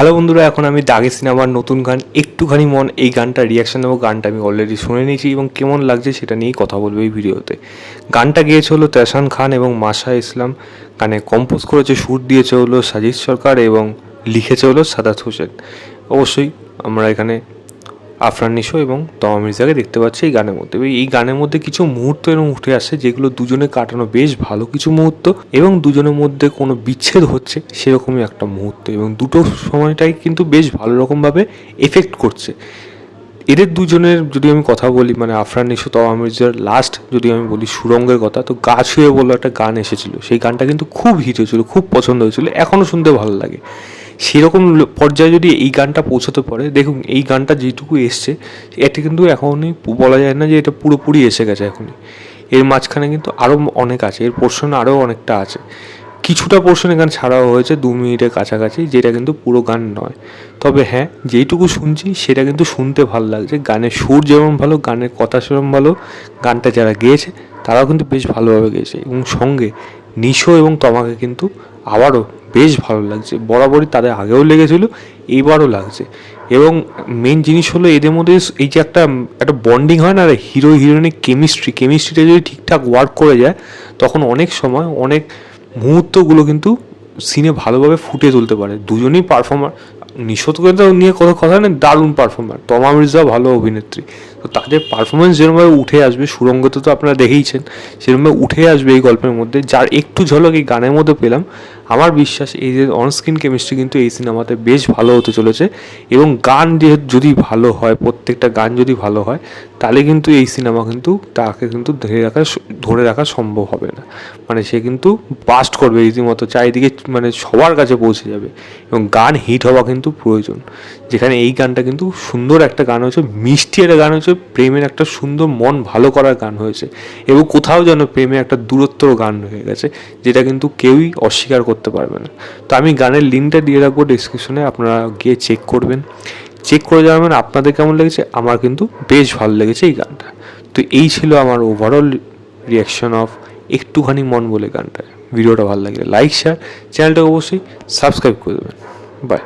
Hello বন্ধুরা, এখন আমি দাগে সিনেমার নতুন গান একটুখানি মন এই গানটা রিয়াকশান দেবো। গানটা আমি অলরেডি শুনে নিয়েছি এবং কেমন লাগছে সেটা নিয়েই কথা বলবো এই ভিডিওতে। গানটা গেয়েছে হলো তেহসান খান এবং মাশা ইসলাম। গানে কম্পোজ করেছে, সুর দিয়েছে হলো সাজিদ সরকার এবং লিখেছে হলো সাদাত হোসেন। অবশ্যই আমরা এখানে আফরান নিশো এবং তমা মির্জাকে দেখতে পাচ্ছি এই গানের মধ্যে। এই গানের মধ্যে কিছু মুহূর্ত এরকম উঠে আসে যেগুলো দুজনে কাটানো বেশ ভালো কিছু মুহূর্ত, এবং দুজনের মধ্যে কোনো বিচ্ছেদ হচ্ছে সেরকমই একটা মুহূর্ত, এবং দুটো সময়টাই কিন্তু বেশ ভালো রকমভাবে এফেক্ট করছে। এদের দুজনের যদি আমি কথা বলি, মানে আফরান নিশো তমা মির্জার লাস্ট যদি আমি বলি সুরঙ্গের কথা, তো গা ছুঁয়ে বলে একটা গান এসেছিলো, সেই গানটা কিন্তু খুব হিট হয়েছিল, খুব পছন্দ হয়েছিল, এখনও শুনতে ভালো লাগে। সেরকম পর্যায়ে যদি এই গানটা পৌঁছাতে পারে, দেখুন এই গানটা যেটুকু এসছে এটা কিন্তু এখনই বলা যায় না যে এটা পুরোপুরি এসে গেছে এখনই। এর মাঝখানে কিন্তু আরও অনেক আছে, এর পোর্শন আরও অনেকটা আছে। কিছুটা পোর্শনে গান ছাড়াও হয়েছে 2 মিনিটের কাছাকাছি, যেটা কিন্তু পুরো গান নয়। তবে হ্যাঁ, যেইটুকু শুনছি সেটা কিন্তু শুনতে ভালো লাগছে। গানের সুর যেমন ভালো, গানের কথা সেরকম ভালো, গানটা যারা গেয়েছে তারাও কিন্তু বেশ ভালোভাবে গেয়েছে, এবং সঙ্গে নিশো এবং তমাকে কিন্তু আবারও বেশ ভালো লাগছে। বরাবরই তাদের আগেও লেগেছিল, এইবারও লাগছে। এবং মেন জিনিস হলো এদের মধ্যে এই যে একটা একটা বন্ডিং হয় না, হিরো হিরোইনের কেমিস্ট্রিটা যদি ঠিকঠাক ওয়ার্ক করে যায়, তখন অনেক সময় অনেক মুহূর্তগুলো কিন্তু সিনে ভালোভাবে ফুটিয়ে তুলতে পারে। দুজনেই পারফর্মার, নিশো তো নিয়ে কথা নেই, দারুণ পারফর্মার, তমা মির্জা ভালো অভিনেত্রী। তো তাদের পারফরমেন্স যেরকমভাবে উঠে আসবে, সুরঙ্গতে তো আপনারা দেখেইছেন, সেরকমভাবে উঠে আসবে এই গল্পের মধ্যে, যার একটু ঝলক এই গানের মধ্যে পেলাম। আমার বিশ্বাস এই যে অনস্ক্রিন কেমিস্ট্রি কিন্তু এই সিনেমাতে বেশ ভালো হতে চলেছে, এবং গান যদি ভালো হয়, প্রত্যেকটা গান যদি ভালো হয়, তাহলে কিন্তু এই সিনেমা কিন্তু তাকে কিন্তু ধরে রাখা সম্ভব হবে না। মানে সে কিন্তু বাস্ট করবে রীতিমতো, চারিদিকে মানে সবার কাছে পৌঁছে যাবে, এবং গান হিট হওয়া কিন্তু প্রয়োজন। যেখানে এই গানটা কিন্তু সুন্দর একটা গান হয়েছে, মিষ্টি একটা গান হয়েছে, প্রেমের একটা সুন্দর মন ভালো করার গান হয়েছে, এবং কোথাও যেন প্রেমে একটা দূরত্বর গান হয়ে গেছে, যেটা কিন্তু কেউই অস্বীকার করতে পারবে না। তো আমি গানের লিঙ্কটা দিয়ে রাখবো ডিসক্রিপশনে, আপনারা গিয়ে চেক করবেন, চেক করে জানাবেন আপনাদের কেমন লেগেছে। আমার কিন্তু বেশ ভালো লেগেছে এই গানটা। তো এই ছিল আমার ওভারঅল রিয়াকশন অফ একটুখানি মন বলে গানটা। ভিডিওটা ভালো লাগলে লাইক, শেয়ার, চ্যানেলটা অবশ্যই সাবস্ক্রাইব করে দেবেন। বাই।